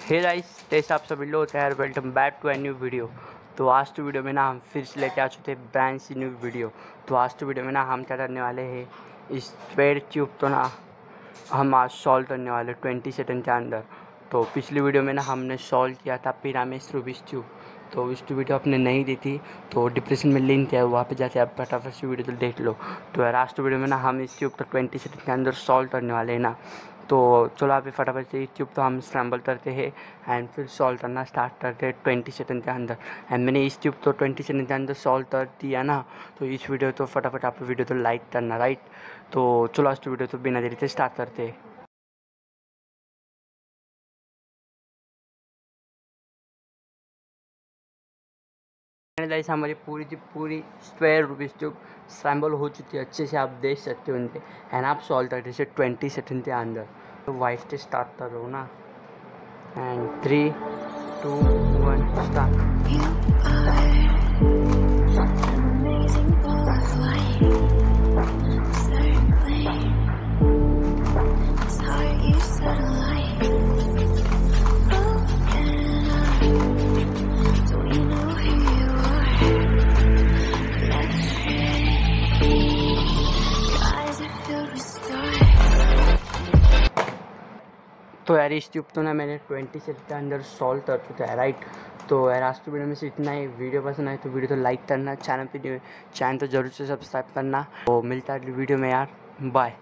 Hey guys, कैसे आप सभी लोग यार, welcome back to a new video. तो आज तो वीडियो में ना हम फिर से लेके आ चुके हैं ब्रांड सी न्यू वीडियो। तो आज तो वीडियो में ना हम क्या करने वाले हैं, इस स्क्वायर ट्यूब तो ना हम आज सॉल्व करने वाले 20 सेकंड के अंदर। तो पिछली वीडियो में ना हमने सॉल्व किया था पिरामिड रूबिक्स ट्यूब। तो उस वीडियो आपने नहीं दी थी तो डिस्क्रिप्शन में लिंक है, वहाँ पे जाके आप फटाफट से वीडियो तो देख लो। तो यार आज तो वीडियो में ना हम इस ट्यूब तो 20 सेकंड के अंदर सॉल्व करने वाले हैं ना। तो चलो आप फटाफट से इस ट्यूब तो हम स्क्रैम्बल करते हैं एंड फिर सॉल्व करना स्टार्ट करते हैं 20 सेकंड के अंदर। एंड मैंने इस ट्यूब तो 20 सेकंड के अंदर सॉल्व कर दिया ना। तो इस वीडियो तो फटाफट आप वीडियो तो लाइक करना, राइट। तो चलो आज तो वीडियो तो बिना देरी से स्टार्ट करते हैं। गाइस हमारी पूरी स्क्वायर रूबिक्स क्यूब स्क्रैम्बल हो चुकी है, अच्छे से आप देख सकते हो उनके। एंड आप सॉल्व करते हैं 20 सेकंड के अंदर। तो वाइट से स्टार्ट कर रहा हूँ ना। And 3, 2, 1 start. तो यार इस ट्यूब तो ना मैंने 20 सेकंड के अंदर सॉल्व कर चुका है, राइट। तो यार आज तो वीडियो में से इतना ही। वीडियो पसंद आए तो वीडियो तो लाइक करना, चैनल तो जरूर से सब्सक्राइब करना। तो मिलता है वीडियो में यार, बाय।